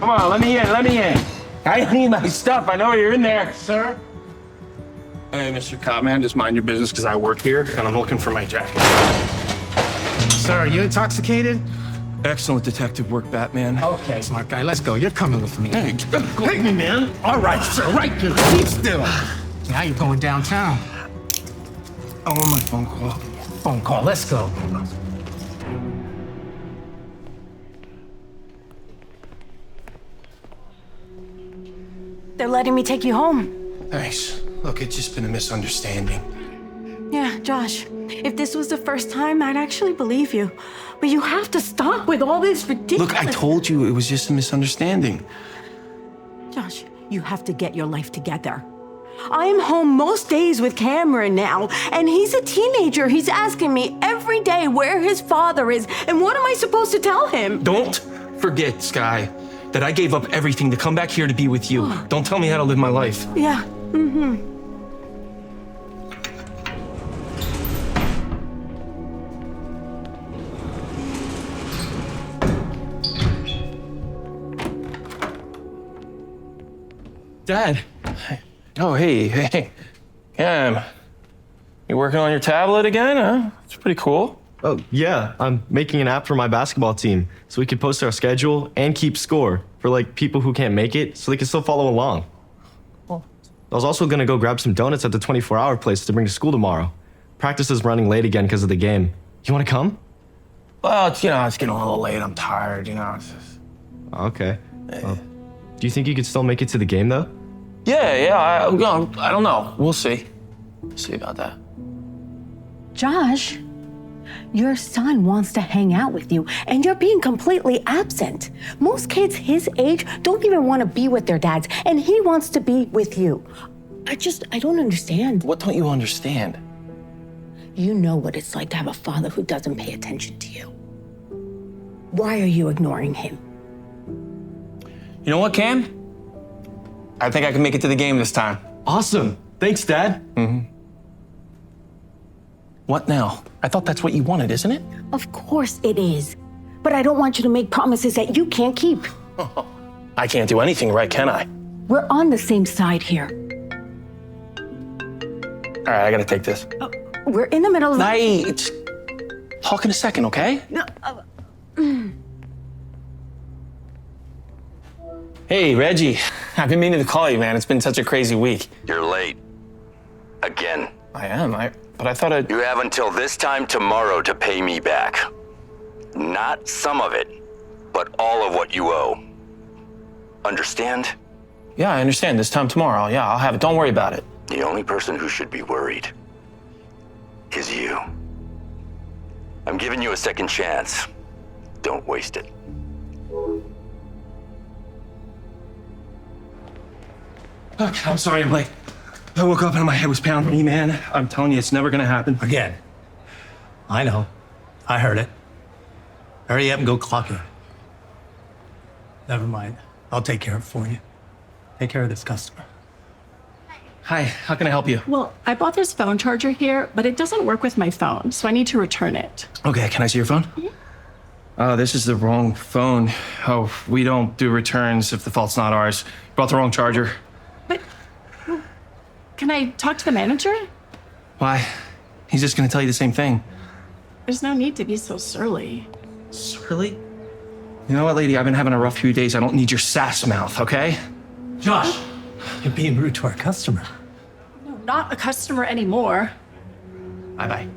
Come on, let me in. I need my stuff. I know you're in there. Sir? Hey, Mr. Cop, man, just mind your business because I work here and I'm looking for my jacket. Sir, are you intoxicated? Excellent detective work, Batman. Okay, smart guy, let's go. You're coming with me. Hey, take me, man. All right, sir, right here. Keep still. Now you're going downtown. I want my phone call. Phone call, let's go. They're letting me take you home. Thanks. Look, it's just been a misunderstanding. Yeah, Josh, if this was the first time, I'd actually believe you. But you have to stop with all this ridiculous... Look, I told you it was just a misunderstanding. Josh, you have to get your life together. I am home most days with Cameron now, and he's a teenager. He's asking me every day where his father is, and what am I supposed to tell him? Don't forget, Sky, that I gave up everything to come back here to be with you. Don't tell me how to live my life. Yeah, Dad. Oh, hey. Cam. You working on your tablet again, huh? It's pretty cool. Oh, yeah. I'm making an app for my basketball team so we can post our schedule and keep score for, like, people who can't make it so they can still follow along. Cool. I was also gonna go grab some donuts at the 24-hour place to bring to school tomorrow. Practice is running late again because of the game. You wanna come? Well, it's getting a little late. I'm tired, It's just... Okay. Do you think you could still make it to the game, though? Yeah, I don't know. We'll see. See about that. Josh, your son wants to hang out with you, and you're being completely absent. Most kids his age don't even want to be with their dads, and he wants to be with you. I don't understand. What don't you understand? You know what it's like to have a father who doesn't pay attention to you. Why are you ignoring him? You know what, Cam? I think I can make it to the game this time. Awesome. Thanks, Dad. What now? I thought that's what you wanted, isn't it? Of course it is. But I don't want you to make promises that you can't keep. I can't do anything right, can I? We're on the same side here. All right, I gotta take this. We're in the middle of... Night. Talk in a second, okay? No, Hey, Reggie. I've been meaning to call you, man. It's been such a crazy week. You're late. Again. I am, but I thought I'd... You have until this time tomorrow to pay me back. Not some of it, but all of what you owe. Understand? Yeah, I understand. This time tomorrow. Yeah, I'll have it. Don't worry about it. The only person who should be worried is you. I'm giving you a second chance. Don't waste it. Look, I'm sorry I'm late. I woke up and my head was pounding me, man. I'm telling you, it's never gonna happen. Again. I know. I heard it. Hurry up and go clock in. Never mind. I'll take care of it for you. Take care of this customer. Hi, how can I help you? Well, I bought this phone charger here, but it doesn't work with my phone, so I need to return it. Okay, can I see your phone? This is the wrong phone. Oh, we don't do returns if the fault's not ours. Brought the wrong charger. But can I talk to the manager? Why? He's just gonna tell you the same thing. There's no need to be so surly. Surly? You know what, lady? I've been having a rough few days. I don't need your sass mouth, okay? Josh, you're being rude to our customer. No, not a customer anymore. Bye-bye.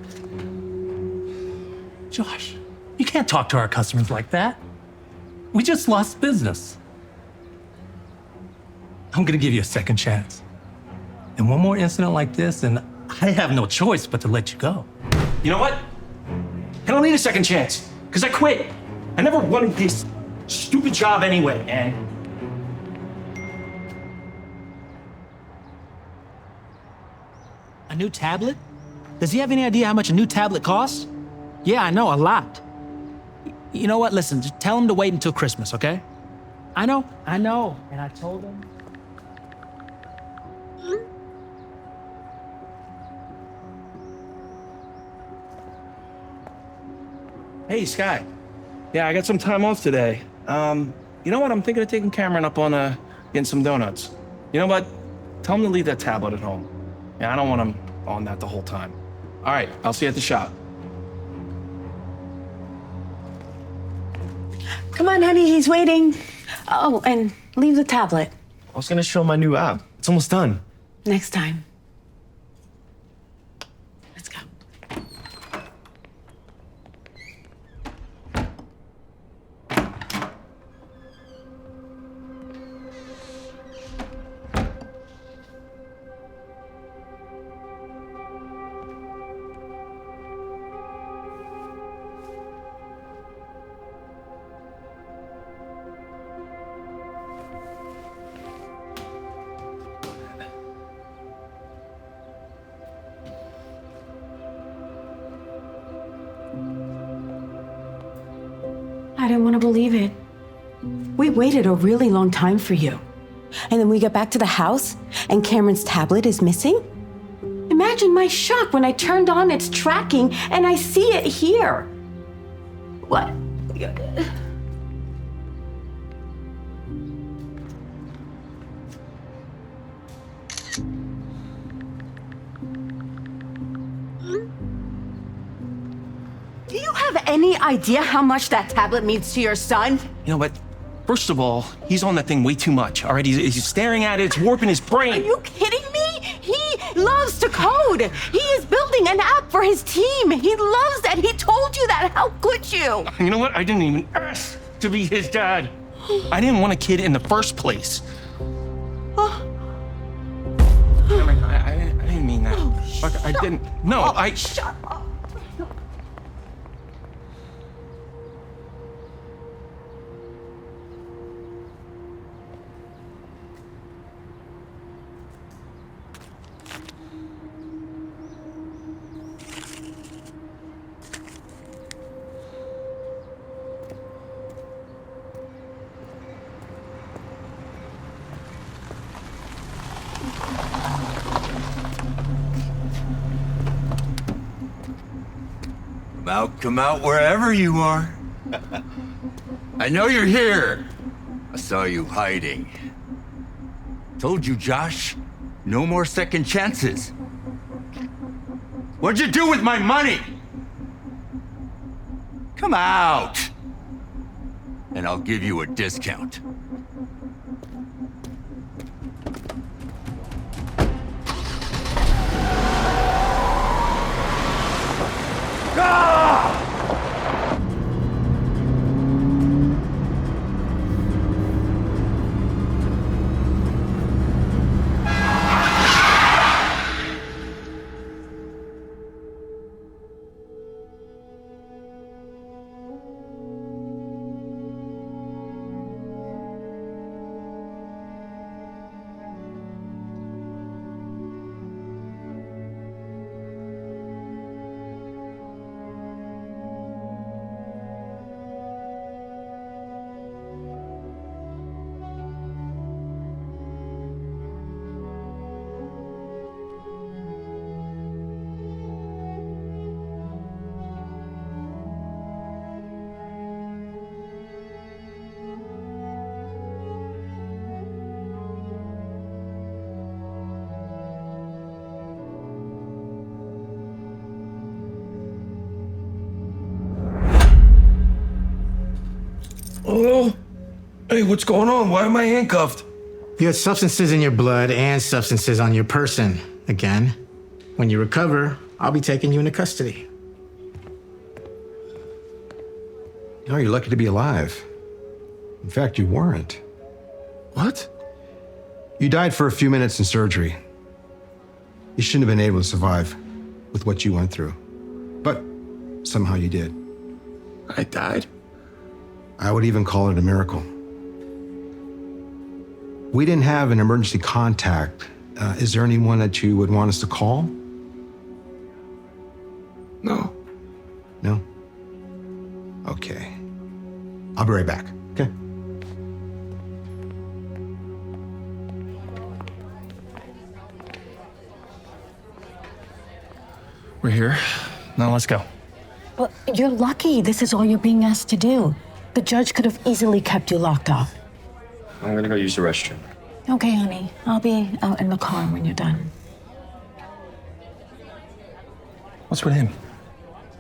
Josh, you can't talk to our customers like that. We just lost business. I'm gonna give you a second chance. And one more incident like this, and I have no choice but to let you go. You know what? I don't need a second chance, because I quit. I never wanted this stupid job anyway, man. A new tablet? Does he have any idea how much a new tablet costs? Yeah, I know, a lot. You know what? Listen, just tell him to wait until Christmas, okay? I know. And I told him. Hey, Sky. Yeah, I got some time off today. You know what? I'm thinking of taking Cameron up on getting some donuts. You know what? Tell him to leave that tablet at home. Yeah, I don't want him on that the whole time. All right, I'll see you at the shop. Come on, honey, he's waiting. Oh, and leave the tablet. I was gonna show my new app. It's almost done. Next time. Let's go. I didn't want to believe it. We waited a really long time for you. And then we get back to the house and Cameron's tablet is missing? Imagine my shock when I turned on its tracking and I see it here. What? Do you have any idea how much that tablet means to your son? You know what? First of all, he's on that thing way too much. All right, he's staring at it. It's warping his brain. Are you kidding me? He loves to code. He is building an app for his team. He loves that. He told you that. How could you? You know what? I didn't even ask to be his dad. I didn't want a kid in the first place. I didn't mean that. Fuck, I didn't. No, I. Shut up. Come out wherever you are. I know you're here. I saw you hiding. Told you, Josh, no more second chances. What'd you do with my money? Come out, and I'll give you a discount. Hello? Hey, what's going on? Why am I handcuffed? You had substances in your blood and substances on your person. Again, when you recover, I'll be taking you into custody. No, you're lucky to be alive. In fact, you weren't. What? You died for a few minutes in surgery. You shouldn't have been able to survive with what you went through. But somehow you did. I died? I would even call it a miracle. We didn't have an emergency contact. Is there anyone that you would want us to call? No. No? Okay. I'll be right back, okay? We're here. Now let's go. Well, you're lucky this is all you're being asked to do. The judge could have easily kept you locked up. I'm gonna go use the restroom. Okay, honey. I'll be out in the car when you're done. What's with him?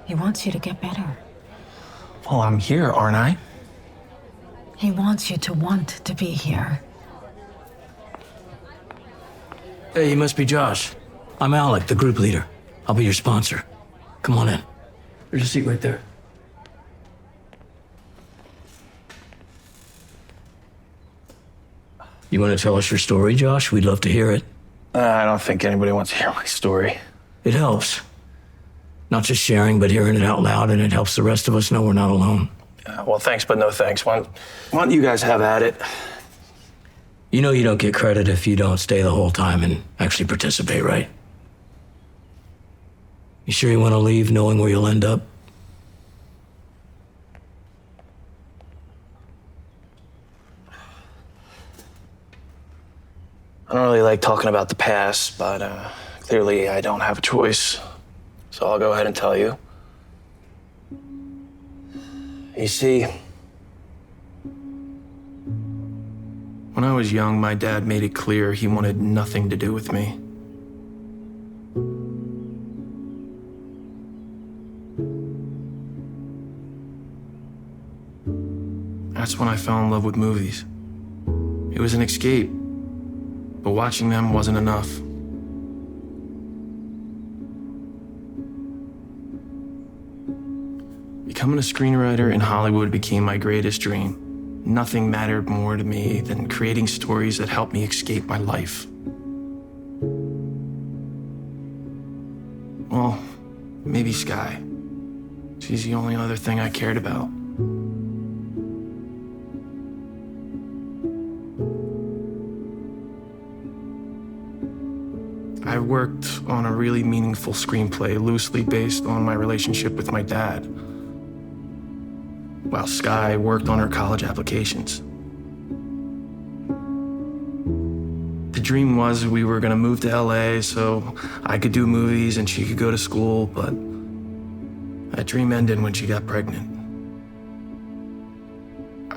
He wants you to get better. Well, I'm here, aren't I? He wants you to want to be here. Hey, you must be Josh. I'm Alec, the group leader. I'll be your sponsor. Come on in. There's a seat right there. You want to tell us your story, Josh? We'd love to hear it. I don't think anybody wants to hear my story. It helps. Not just sharing, but hearing it out loud, and it helps the rest of us know we're not alone. Well, thanks, but no thanks. Why don't you guys have at it? You know you don't get credit if you don't stay the whole time and actually participate, right? You sure you want to leave knowing where you'll end up? I don't really like talking about the past, but clearly I don't have a choice. So I'll go ahead and tell you. You see, when I was young, my dad made it clear he wanted nothing to do with me. That's when I fell in love with movies. It was an escape, but watching them wasn't enough. Becoming a screenwriter in Hollywood became my greatest dream. Nothing mattered more to me than creating stories that helped me escape my life. Well, maybe Sky. She's the only other thing I cared about. I worked on a really meaningful screenplay loosely based on my relationship with my dad, while Sky worked on her college applications. The dream was we were gonna move to LA so I could do movies and she could go to school, but that dream ended when she got pregnant.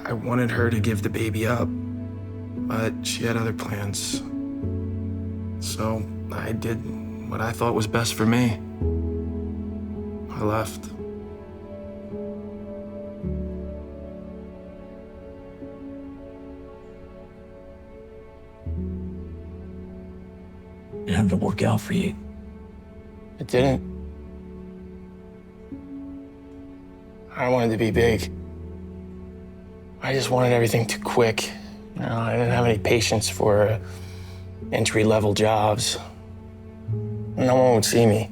I wanted her to give the baby up, but she had other plans. So I did what I thought was best for me. I left. It had to work out for you. It didn't. I wanted to be big. I just wanted everything too quick. You know, I didn't have any patience for entry-level jobs. No one would see me.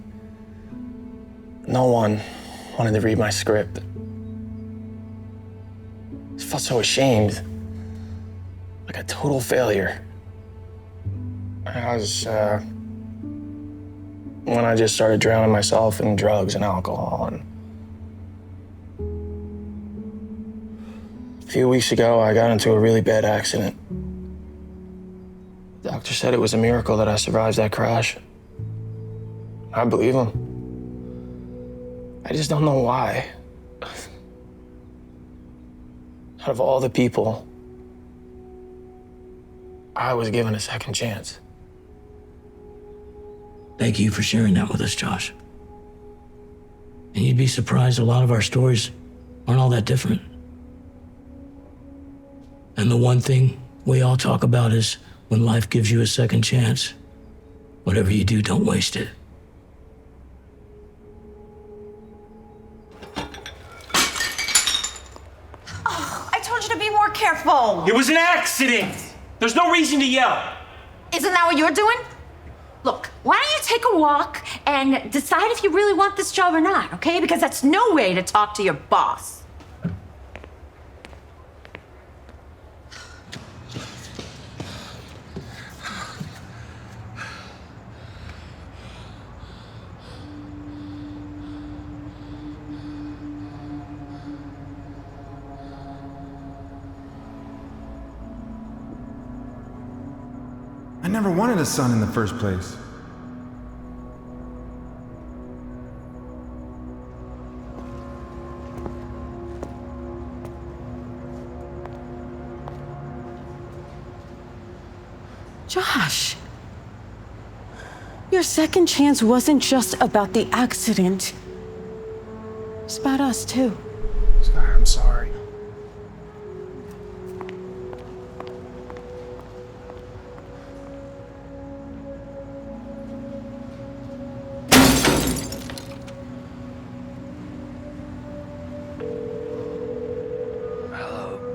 No one wanted to read my script. I felt so ashamed, like a total failure. I was, when I just started drowning myself in drugs and alcohol. And a few weeks ago, I got into a really bad accident. The doctor said it was a miracle that I survived that crash. I believe him. I just don't know why. Out of all the people, I was given a second chance. Thank you for sharing that with us, Josh. And you'd be surprised a lot of our stories aren't all that different. And the one thing we all talk about is when life gives you a second chance, whatever you do, don't waste it. Oh, I told you to be more careful. It was an accident. There's no reason to yell. Isn't that what you're doing? Look, why don't you take a walk and decide if you really want this job or not, okay? Because that's no way to talk to your boss. I never wanted a son in the first place. Josh, your second chance wasn't just about the accident. It's about us, too. Sky, I'm sorry.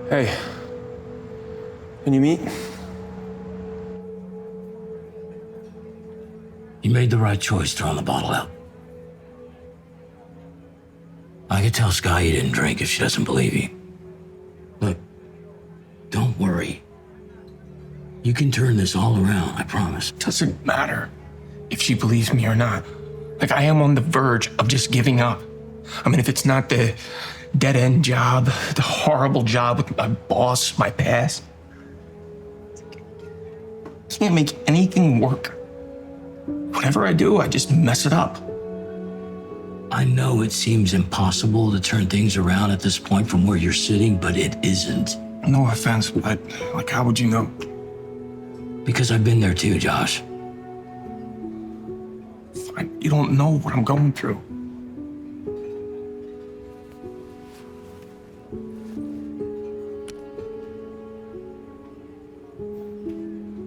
Hey, can you meet? You made the right choice throwing the bottle out. I could tell Sky you didn't drink if she doesn't believe you. Look, don't worry. You can turn this all around, I promise. Doesn't matter if she believes me or not. Like, I am on the verge of just giving up. I mean, if it's not the dead-end job, the horrible job with my boss, my past. Can't make anything work. Whatever I do, I just mess it up. I know it seems impossible to turn things around at this point from where you're sitting, but it isn't. No offense, but like, how would you know? Because I've been there too, Josh. You don't know what I'm going through.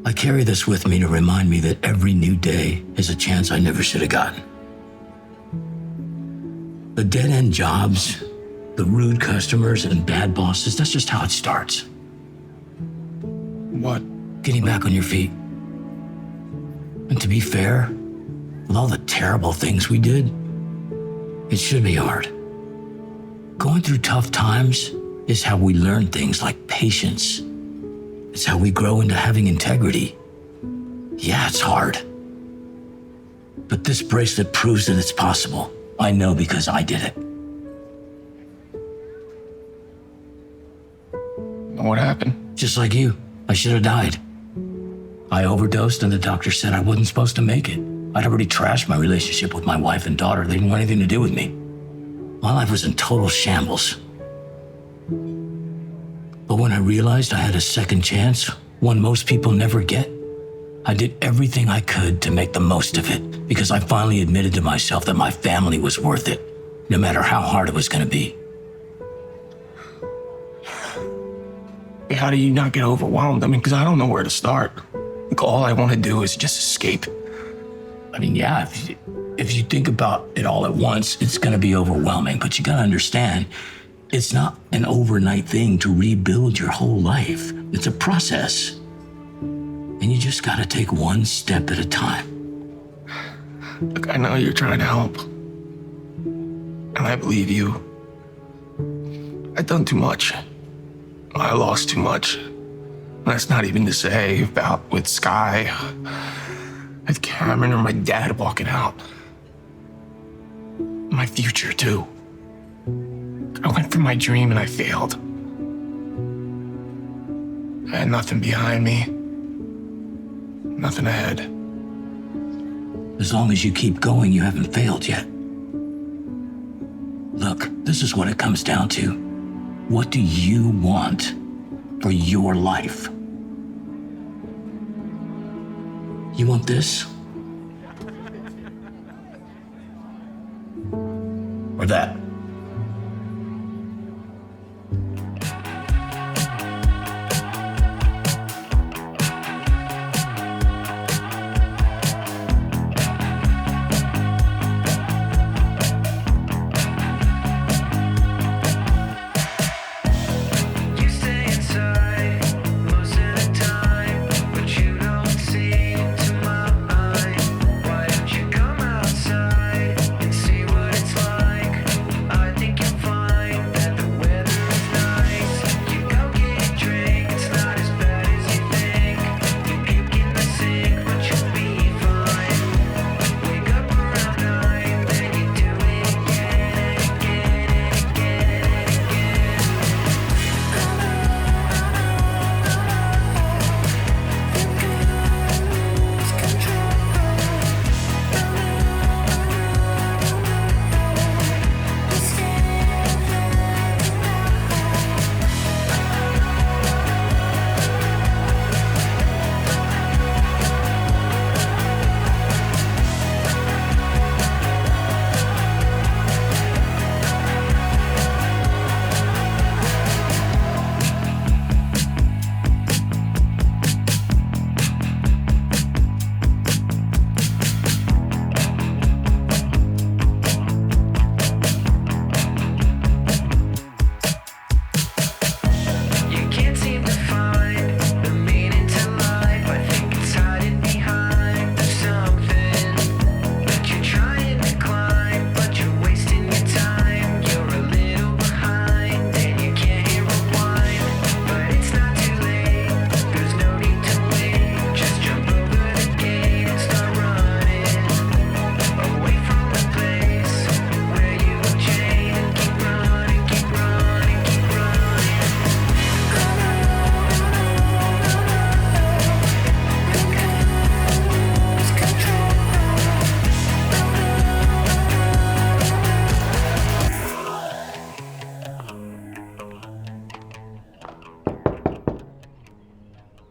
I carry this with me to remind me that every new day is a chance I never should have gotten. The dead-end jobs, the rude customers, and bad bosses, that's just how it starts. What? Getting back on your feet. And to be fair, with all the terrible things we did, it should be hard. Going through tough times is how we learn things like patience. It's how we grow into having integrity. Yeah, it's hard. But this bracelet proves that it's possible. I know because I did it. What happened? Just like you. I should have died. I overdosed and the doctor said I wasn't supposed to make it. I'd already trashed my relationship with my wife and daughter. They didn't want anything to do with me. My life was in total shambles. But when I realized I had a second chance, one most people never get, I did everything I could to make the most of it, because I finally admitted to myself that my family was worth it, no matter how hard it was going to be. How do you not get overwhelmed? I mean, because I don't know where to start. Like, all I want to do is just escape. I mean, yeah, if you think about it all at once, it's going to be overwhelming, but you got to understand, it's not an overnight thing to rebuild your whole life. It's a process. And you just got to take one step at a time. Look, I know you're trying to help. And I believe you. I've done too much. I lost too much. And that's not even to say about with Sky, with Cameron, or my dad walking out. My future, too. I went for my dream and I failed. I had nothing behind me. Nothing ahead. As long as you keep going, you haven't failed yet. Look, this is what it comes down to. What do you want for your life? You want this? Or that?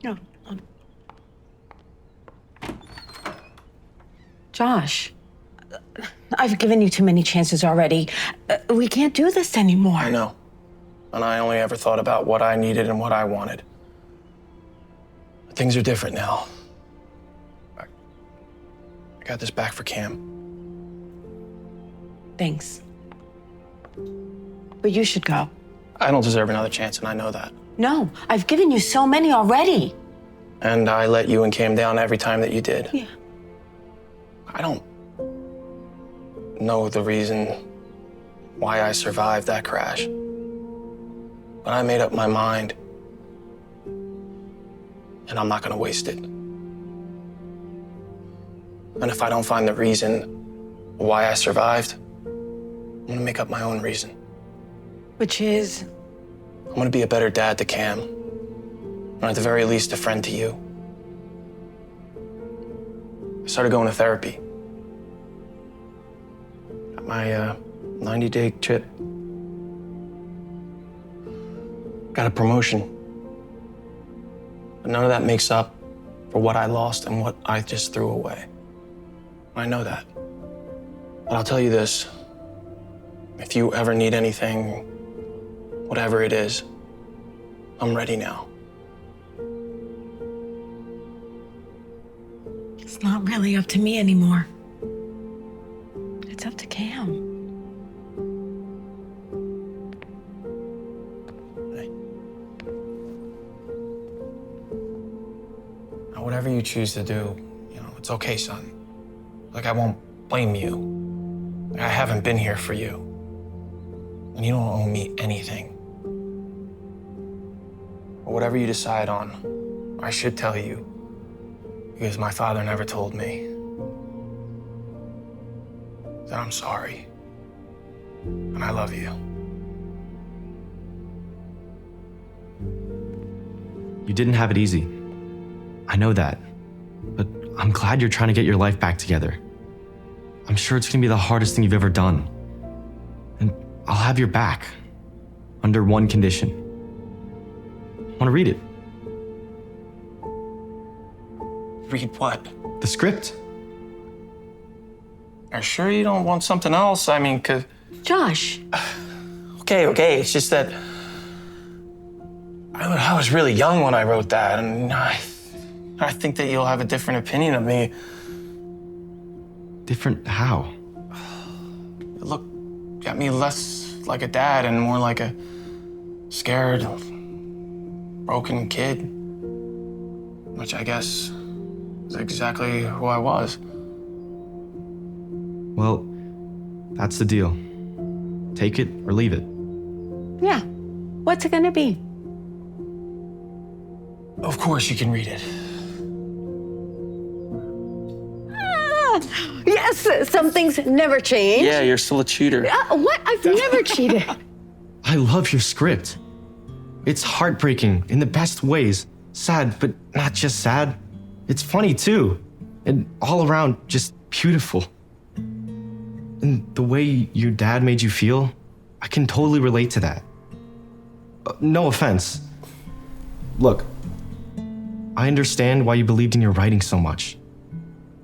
No. Josh, I've given you too many chances already. We can't do this anymore. I know. And I only ever thought about what I needed and what I wanted. But things are different now. I got this back for Cam. Thanks. But you should go. I don't deserve another chance, and I know that. No, I've given you so many already. And I let you and Cam down every time that you did. Yeah. I don't know the reason why I survived that crash. But I made up my mind. And I'm not gonna waste it. And if I don't find the reason why I survived, I'm gonna make up my own reason. Which is? I'm gonna be a better dad to Cam. Or at the very least, a friend to you. I started going to therapy. Got my 90-day trip. Got a promotion. But none of that makes up for what I lost and what I just threw away. I know that. But I'll tell you this. If you ever need anything, whatever it is, I'm ready now. It's not really up to me anymore. It's up to Cam. Hey. Now, whatever you choose to do, it's okay, son. Like, I won't blame you. Like, I haven't been here for you. And you don't owe me anything. But whatever you decide on, I should tell you. Because my father never told me that I'm sorry. And I love you. You didn't have it easy. I know that. But I'm glad you're trying to get your life back together. I'm sure it's gonna be the hardest thing you've ever done. And I'll have your back. Under one condition. Wanna read it? Read what? The script. Are you sure you don't want something else? I mean, 'cause... Josh. Okay, it's just that... I was really young when I wrote that, and I think that you'll have a different opinion of me. Different how? Look, got me less like a dad and more like a scared, broken kid. Which I guess is exactly who I was. Well, that's the deal. Take it or leave it. Yeah. What's it gonna be? Of course you can read it. Yes, some things never change. Yeah, you're still a cheater. What? I've never cheated. I love your script. It's heartbreaking in the best ways. Sad, but not just sad. It's funny too. And all around just beautiful. And the way your dad made you feel, I can totally relate to that. No offense. Look, I understand why you believed in your writing so much.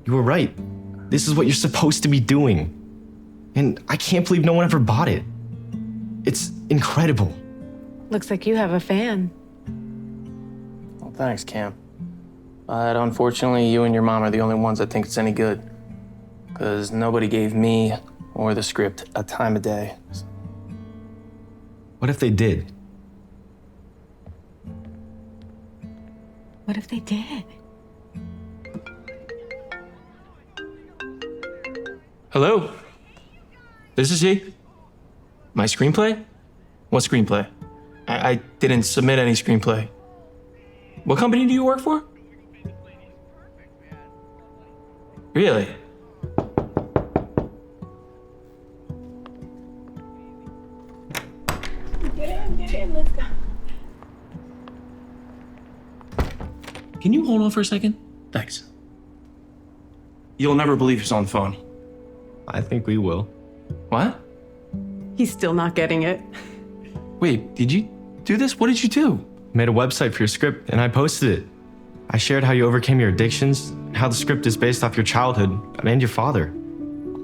You were right. This is what you're supposed to be doing. And I can't believe no one ever bought it. It's incredible. Looks like you have a fan. Well, thanks, Cam. But unfortunately, you and your mom are the only ones that think it's any good. Because nobody gave me or the script a time of day. What if they did? What if they did? Hello? This is he? My screenplay? What screenplay? I didn't submit any screenplay. What company do you work for? Really? Get in, let's go. Can you hold on for a second? Thanks. You'll never believe who's on the phone. I think we will. What? He's still not getting it. Wait, did you do this? What did you do? Made a website for your script and I posted it. I shared how you overcame your addictions, and how the script is based off your childhood and your father.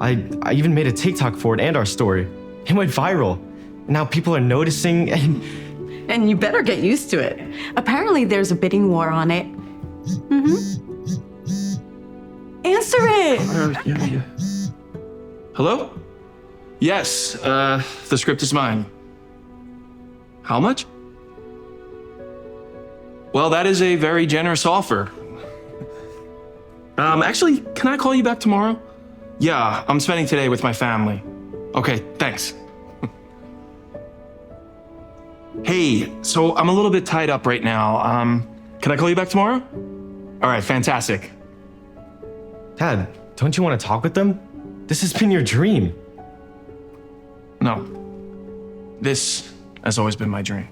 I even made a TikTok for it and our story. It went viral. And now people are noticing and... And you better get used to it. Apparently there's a bidding war on it. Answer it! Yeah. Hello? Yes, the script is mine. How much? Well, that is a very generous offer. Actually, can I call you back tomorrow? Yeah, I'm spending today with my family. Okay, thanks. Hey, so I'm a little bit tied up right now. Can I call you back tomorrow? All right, fantastic. Dad, don't you want to talk with them? This has been your dream. No. This has always been my dream.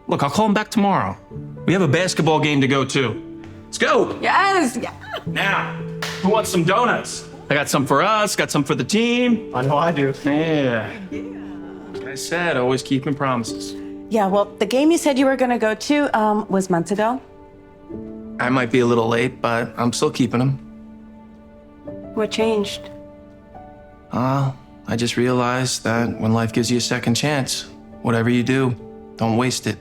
Look, I'll call him back tomorrow. We have a basketball game to go to. Let's go. Yes. Yeah. Now, who wants some donuts? I got some for us, got some for the team. I know I do. Yeah. Like I said, always keeping promises. Yeah, well, the game you said you were gonna go to was months ago. I might be a little late, but I'm still keeping them. What changed? I just realized that when life gives you a second chance, whatever you do, don't waste it.